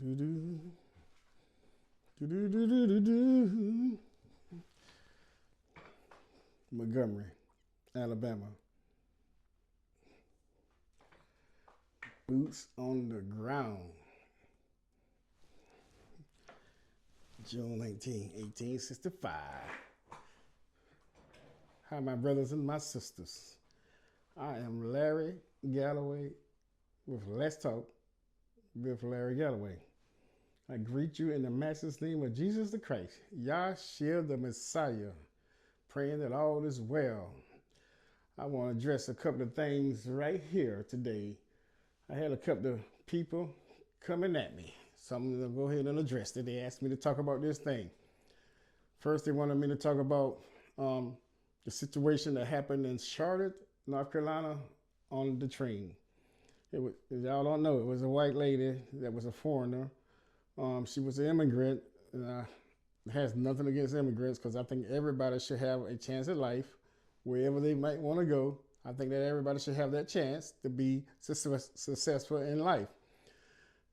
Do-do-do. Do-do-do-do-do-do. Montgomery, Alabama. Boots on the ground. June 19, 1865. Hi, my brothers and my sisters. I am Larry Galloway with Let's Talk with Larry Galloway. I greet you in the matchless name of Jesus the Christ, Yahshua the Messiah, praying that all is well. I want to address a couple of things right here today. I had a couple of people coming at me, so I'm going to go ahead and address it. They asked me to talk about this thing. First, they wanted me to talk about the situation that happened in Charlotte, North Carolina on the train. Y'all don't know, it was a white lady that was a foreigner. She was an immigrant. It has nothing against immigrants because I think everybody should have a chance at life wherever they might want to go. I think that everybody should have that chance to be successful in life.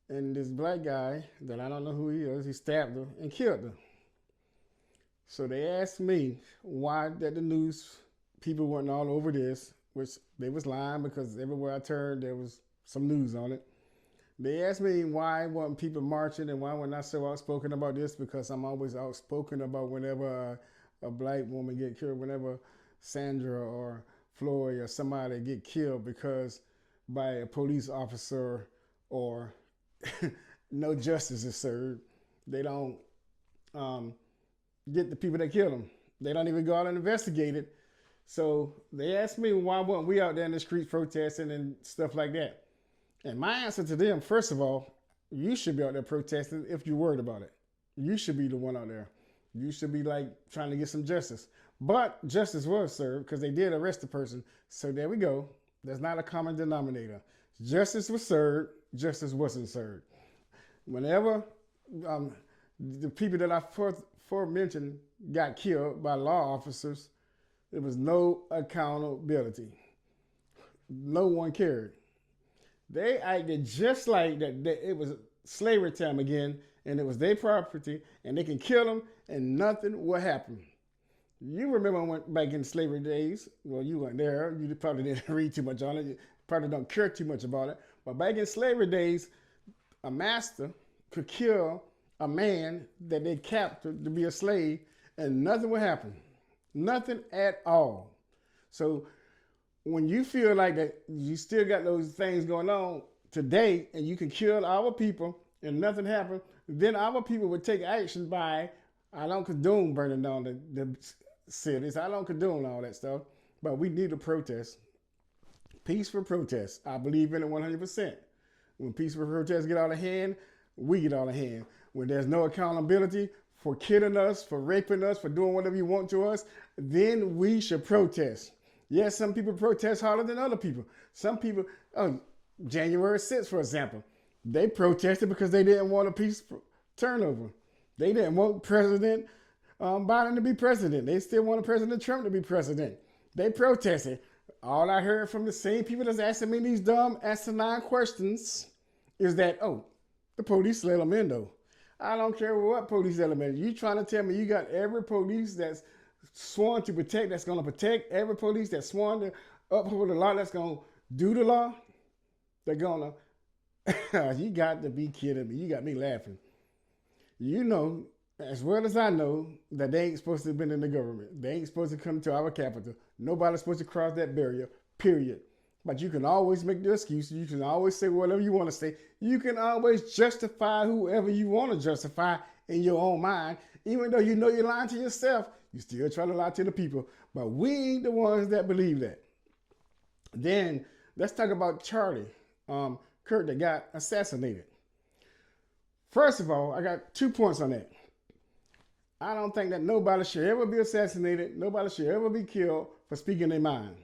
And this black guy that I don't know who he is, he stabbed her and killed her. So they asked me why that the news people weren't all over this, which they was lying because everywhere I turned there was some news on it. They asked me why weren't people marching and why we're not so outspoken about this, because I'm always outspoken about whenever a black woman get killed, whenever Sandra or Floyd or somebody get killed because by a police officer or no justice is served. They don't get the people that killed them. They don't even go out and investigate it. So they asked me why weren't we out there in the streets protesting and stuff like that. And my answer to them, first of all, you should be out there protesting if you're worried about it. You should be the one out there. You should be like trying to get some justice. But justice was served because they did arrest the person. So there we go. That's not a common denominator. Justice was served. Justice wasn't served. Whenever the people that I first mentioned got killed by law officers, there was no accountability. No one cared. They acted just like that it was slavery time again, and it was their property, and they can kill them, and nothing will happen. You remember when back in slavery days, well, you weren't there, you probably didn't read too much on it, you probably don't care too much about it, but back in slavery days, a master could kill a man that they captured to be a slave, and nothing would happen. Nothing at all. So when you feel like that you still got those things going on today and you can kill our people and nothing happened, then our people would take action by, I don't condone burning down the cities. I don't condone all that stuff, but we need to protest. Peaceful protest. I believe in it 100%. When peaceful protests get out of hand, we get out of hand. When there's no accountability for killing us, for raping us, for doing whatever you want to us, then we should protest. Yes, some people protest harder than other people. Some people, January 6th, for example, they protested because they didn't want a peaceful turnover. They didn't want President Biden to be president. They still wanted President Trump to be president. They protested. All I heard from the same people that's asking me these dumb, asinine questions is that, the police let them in, though. I don't care what police element. You trying to tell me you got every police that's sworn to protect, that's going to protect, every police that's sworn to uphold the law, that's going to do the law? They're going to, you got to be kidding me. You got me laughing. You know, as well as I know, that they ain't supposed to have been in the government. They ain't supposed to come to our capital. Nobody's supposed to cross that barrier, period. But you can always make the excuse. You can always say whatever you want to say. You can always justify whoever you want to justify in your own mind. Even though you know you're lying to yourself, you still try to lie to the people. But we ain't the ones that believe that. Then let's talk about Charlie Kirk that got assassinated. First of all, I got 2 points on that. I don't think that nobody should ever be assassinated. Nobody should ever be killed for speaking their mind.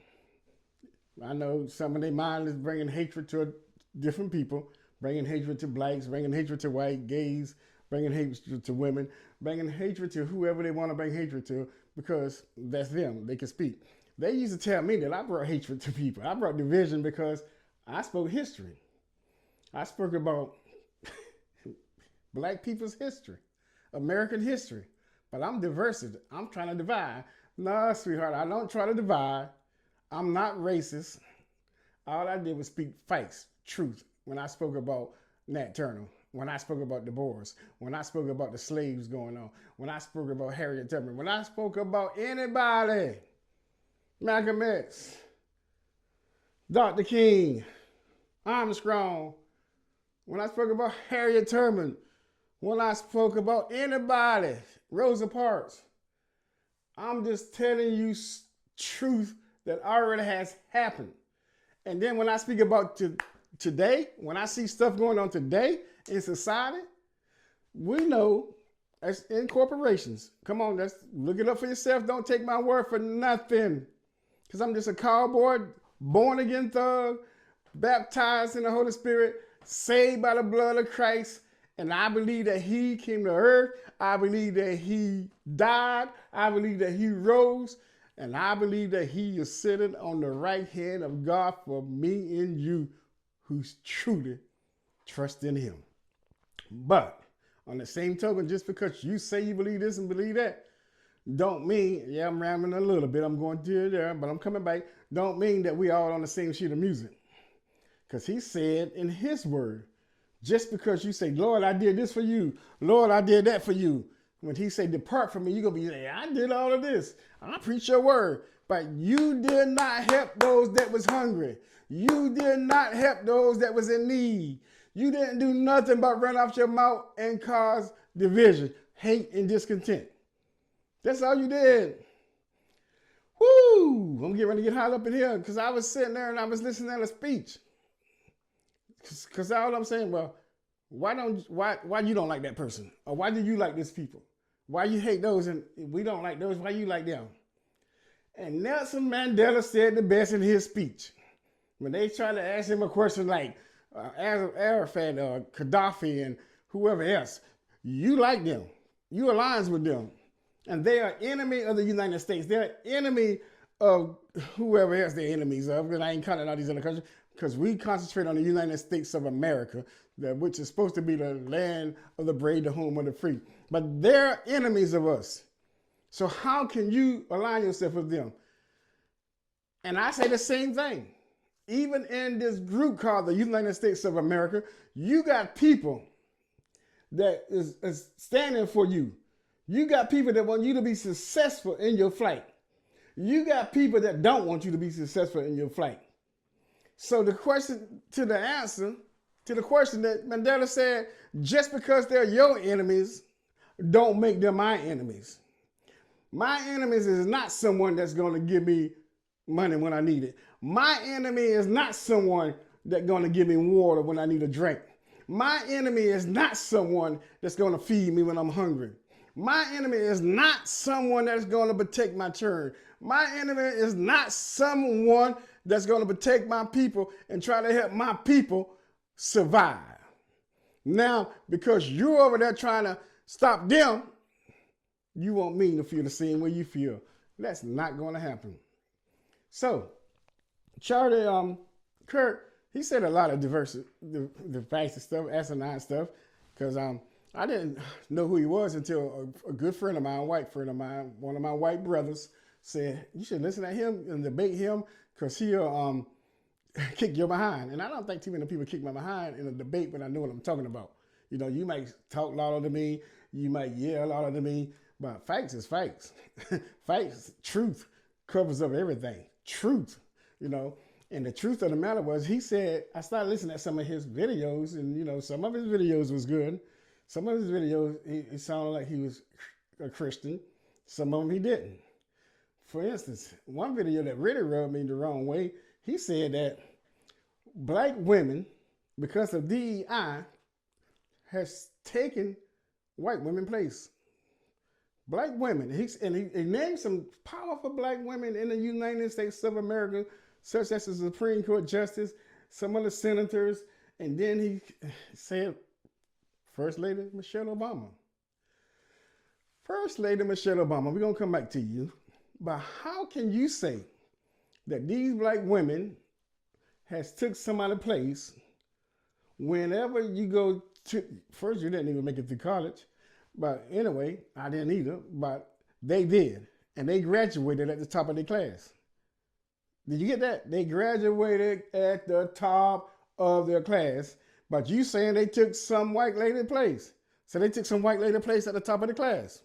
I know some of their mind is bringing hatred to different people, bringing hatred to blacks, bringing hatred to white, gays, bringing hatred to women, bringing hatred to whoever they want to bring hatred to, because that's them. They can speak. They used to tell me that I brought hatred to people. I brought division because I spoke history. I spoke about Black people's history, American history. But I'm diversity. I'm trying to divide. No, sweetheart, I don't try to divide. I'm not racist. All I did was speak facts, truth, when I spoke about Nat Turner, when I spoke about Du Bois, when I spoke about the slaves going on, when I spoke about Harriet Tubman, when I spoke about anybody, Malcolm X, Dr. King, Armstrong, when I spoke about Harriet Tubman, when I spoke about anybody, Rosa Parks, I'm just telling you truth that already has happened. And then when I speak about today, when I see stuff going on today in society, we know as in corporations. Come on, let's look it up for yourself. Don't take my word for nothing. Because I'm just a cowboy, born again thug, baptized in the Holy Spirit, saved by the blood of Christ. And I believe that he came to earth. I believe that he died. I believe that he rose. And I believe that he is sitting on the right hand of God for me and you who's truly trust in him. But on the same token, just because you say you believe this and believe that, don't mean, yeah, I'm rambling a little bit. I'm going to there, but I'm coming back. Don't mean that we all on the same sheet of music. Because he said in his word, just because you say, Lord, I did this for you. Lord, I did that for you. When he say, depart from me, you're going to be saying, I did all of this. I preach your word. But you did not help those that was hungry. You did not help those that was in need. You didn't do nothing but run off your mouth and cause division, hate, and discontent. That's all you did. Woo! I'm getting ready to get hot up in here because I was sitting there and I was listening to a speech. Because all I'm saying, well, why you don't like that person? Or why do you like this people? Why you hate those and we don't like those? Why you like them? And Nelson Mandela said the best in his speech. When they tried to ask him a question like Arafat or Gaddafi and whoever else, you like them. You aligns with them. And they are enemy of the United States. They're enemy of whoever else they're enemies of. Because I ain't counting all these other countries. Because we concentrate on the United States of America, which is supposed to be the land of the brave, the home of the free. But they're enemies of us. So how can you align yourself with them? And I say the same thing. Even in this group called the United States of America, you got people that is standing for you. You got people that want you to be successful in your flight. You got people that don't want you to be successful in your flight. So the question to the answer to the question that Mandela said, just because they're your enemies, don't make them my enemies. My enemies is not someone that's going to give me money when I need it. My enemy is not someone that's going to give me water when I need a drink. My enemy is not someone that's going to feed me when I'm hungry. My enemy is not someone that's going to protect my turn. My enemy is not someone that's going to protect my people and try to help my people survive. Now, because you're over there trying to stop them, you want me to feel the same way you feel. That's not going to happen. So, Charlie Kirk, he said a lot of the facts and stuff, asinine stuff, because I didn't know who he was until a good friend of mine, a white friend of mine, one of my white brothers, said, you should listen to him and debate him because he'll kick your behind. And I don't think too many people kick my behind in a debate, but I know what I'm talking about. You know, you might talk louder than me, you might yell louder than me, but facts is facts. Facts, truth covers up everything. Truth, you know. And the truth of the matter was, he said, I started listening to some of his videos, and, you know, some of his videos was good. Some of his videos, it sounded like he was a Christian. Some of them he didn't. For instance, one video that really rubbed me the wrong way, he said that black women, because of DEI, has taken white women's place. Black women. He named some powerful black women in the United States of America, such as the Supreme Court Justice, some of the senators, and then he said First Lady Michelle Obama. First Lady Michelle Obama, we're going to come back to you. But how can you say that these black women has took somebody's place whenever you go First, you didn't even make it through college. But anyway, I didn't either. But they did. And they graduated at the top of their class. Did you get that? They graduated at the top of their class. But you saying they took some white lady place. So they took some white lady place at the top of the class.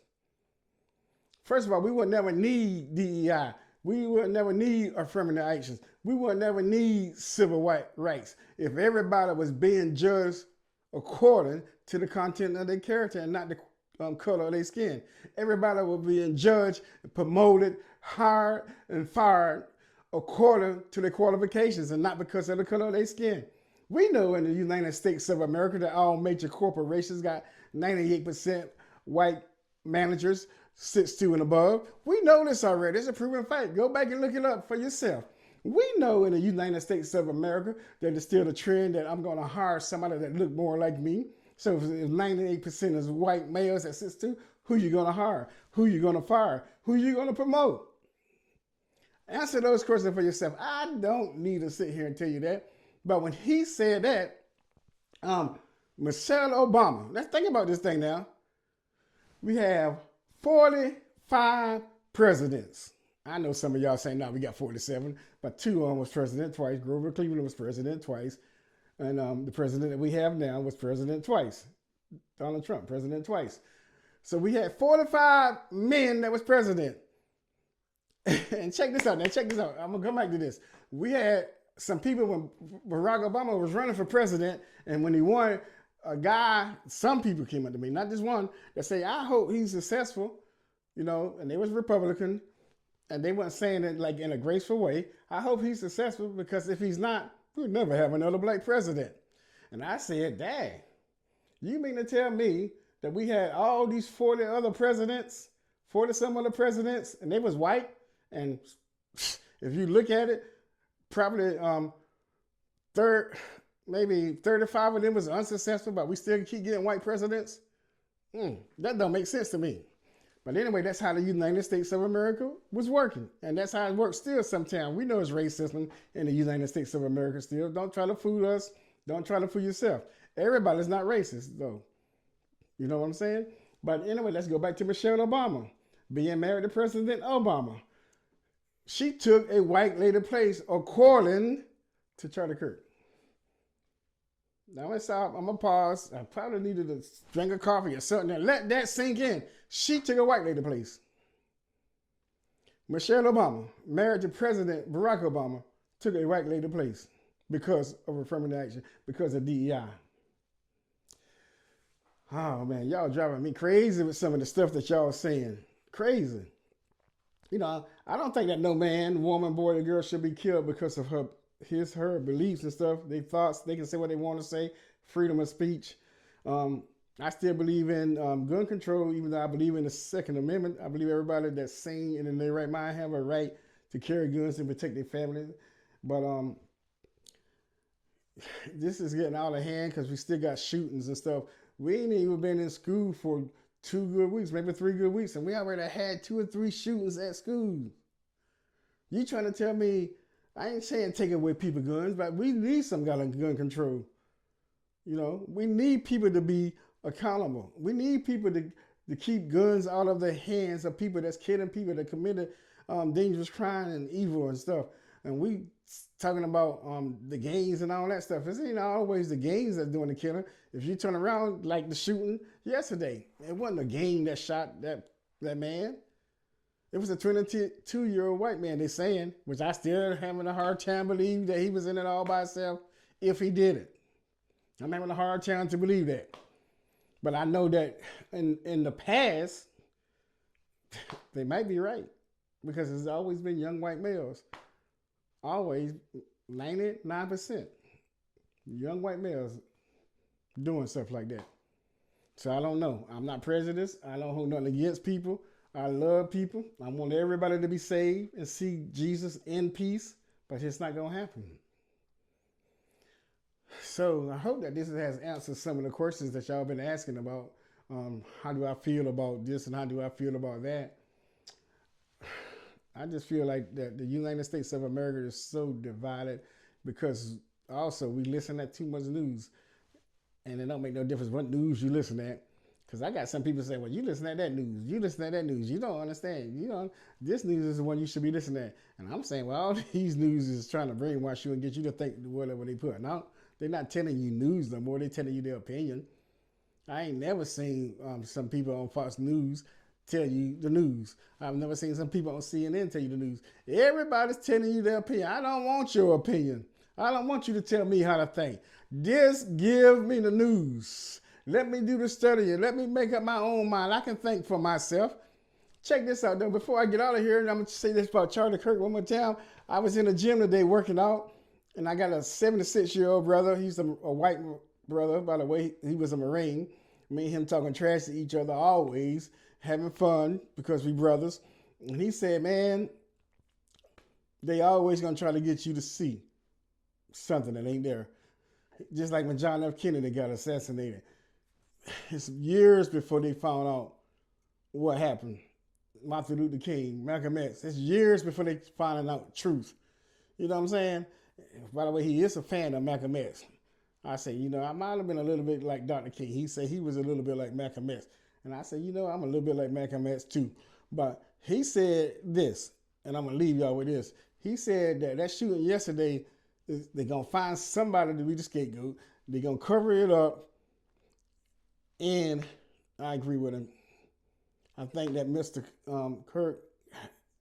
First of all, we would never need DEI. We would never need affirmative actions. We would never need civil rights if everybody was being judged according to the content of their character and not the color of their skin. Everybody was being judged, promoted, hired, and fired according to their qualifications and not because of the color of their skin. We know in the United States of America that all major corporations got 98% white managers, 6'2" and above. We know this already. It's a proven fact. Go back and look it up for yourself. We know in the United States of America that it's still the trend that I'm going to hire somebody that look more like me. So if 98% is white males at 6'2", who you going to hire? Who you going to fire? Who you going to promote? Answer those questions for yourself. I don't need to sit here and tell you that. But when he said that, Michelle Obama, let's think about this thing now. We have 45 presidents. I know some of y'all saying, no, we got 47, but 2 of them was president twice. Grover Cleveland was president twice. And the president that we have now was president twice. Donald Trump, president twice. So we had 45 men that was president. And check this out now, check this out. I'm going to come back to this. We had some people when Barack Obama was running for president, and when he won, a guy, some people came up to me, not just one, that say, I hope he's successful, and they was Republican, and they weren't saying it like in a graceful way. I hope he's successful because if he's not, we'll never have another black president. And I said, dang, you mean to tell me that we had all these 40 other presidents, 40 some other presidents, and they was white? And if you look at it, probably maybe 35 of them was unsuccessful, but we still keep getting white presidents. That don't make sense to me. But anyway, that's how the United States of America was working. And that's how it works still sometimes. We know it's racism in the United States of America still. Don't try to fool us. Don't try to fool yourself. Everybody's not racist, though. You know what I'm saying? But anyway, let's go back to Michelle Obama. Being married to President Obama. She took a white lady place according to Charlie Kirk. Now let's stop. I'm going to pause. I probably needed to drink a coffee or something and let that sink in. She took a white lady place. Michelle Obama, married to President Barack Obama, took a white lady place because of affirmative action, because of DEI. Oh man, y'all driving me crazy with some of the stuff that y'all saying. Crazy. I don't think that no man, woman, boy, or girl should be killed because of her beliefs and stuff, their thoughts. They can say what they want to say, freedom of speech. I still believe in gun control, even though I believe in the Second Amendment. I believe everybody that's sane and in their right mind have a right to carry guns and protect their family. But this is getting out of hand because we still got shootings and stuff. We ain't even been in school for 2 good weeks, maybe 3 good weeks, and we already had 2 or 3 shootings at school. You trying to tell me, I ain't saying take away people's guns, but we need some kind of gun control. We need people to be accountable. We need people to keep guns out of the hands of people that's killing people that committed dangerous crime and evil and stuff. And we talking about the gangs and all that stuff. It ain't always the gangs that's doing the killing. If you turn around like the shooting yesterday, it wasn't a gang that shot that man. It was a 22-year-old white man, they saying, which I still having a hard time believe that he was in it all by himself if he did it. I'm having a hard time to believe that. But I know that in the past, they might be right because it's always been young white males. Always 99% young white males doing stuff like that. So I don't know. I'm not prejudiced. I don't hold nothing against people. I love people. I want everybody to be saved and see Jesus in peace, but it's not going to happen. So I hope that this has answered some of the questions that y'all been asking about. How do I feel about this and how do I feel about that? I just feel like that the United States of America is so divided because also we listen to too much news. And it don't make no difference what news you listen at. Because I got some people say, well, you listen at that news. You listen at that news. You don't understand. You know, this news is the one you should be listening at. And I'm saying, well, all these news is trying to brainwash you and get you to think whatever they put. Now, they're not telling you news no more. They're telling you their opinion. I ain't never seen some people on Fox News tell you the news. I've never seen some people on CNN tell you the news. Everybody's telling you their opinion. I don't want your opinion. I don't want you to tell me how to think. Just give me the news. Let me do the studying. Let me make up my own mind. I can think for myself. Check this out, though. Before I get out of here, and I'm going to say this about Charlie Kirk one more time. I was in the gym today working out, and I got a 76-year-old brother. He's a white brother, by the way. He was a Marine. Me and him talking trash to each other always, having fun because we brothers. And he said, man, they always going to try to get you to see something that ain't there. Just like when John F. Kennedy got assassinated. It's years before they found out what happened. Martin Luther King, Malcolm X. It's years before they finding out truth. You know what I'm saying? By the way, he is a fan of Malcolm X. I say, you know, I might have been a little bit like Dr. King. He said he was a little bit like Malcolm X. And I said, you know, I'm a little bit like Malcolm X too. But he said this, and I'm going to leave y'all with this. He said that shooting yesterday, they're going to find somebody to be the scapegoat. They're going to cover it up. And I agree with him. I think that Mr. Kirk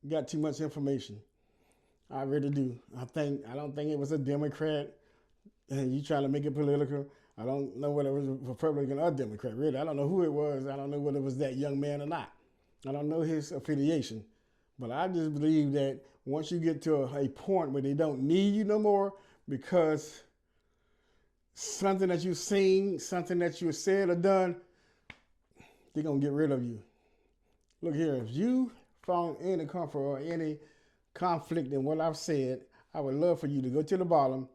got too much information. I really do. I don't think it was a Democrat and you trying to make it political. I don't know whether it was a Republican or Democrat, really. I don't know who it was. I don't know whether it was that young man or not. I don't know his affiliation. But I just believe that once you get to a point where they don't need you no more because something that you've seen, something that you said or done, they're going to get rid of you. Look here, if you found any comfort or any conflict in what I've said, I would love for you to go to the bottom,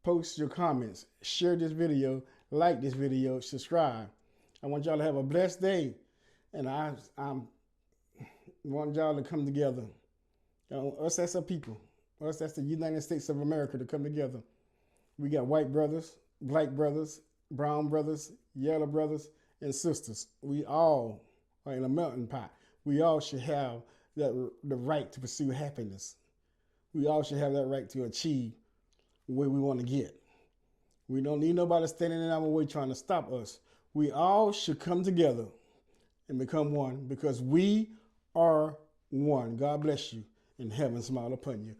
post your comments, share this video, like this video, subscribe. I want y'all to have a blessed day, and I want y'all to come together. Us as a people, us as the United States of America to come together. We got white brothers, black brothers, brown brothers, yellow brothers, and sisters. We all are in a melting pot. We all should have the right to pursue happiness. We all should have that right to achieve where we want to get. We don't need nobody standing in our way trying to stop us. We all should come together and become one because we are one. God bless you and heaven smile upon you.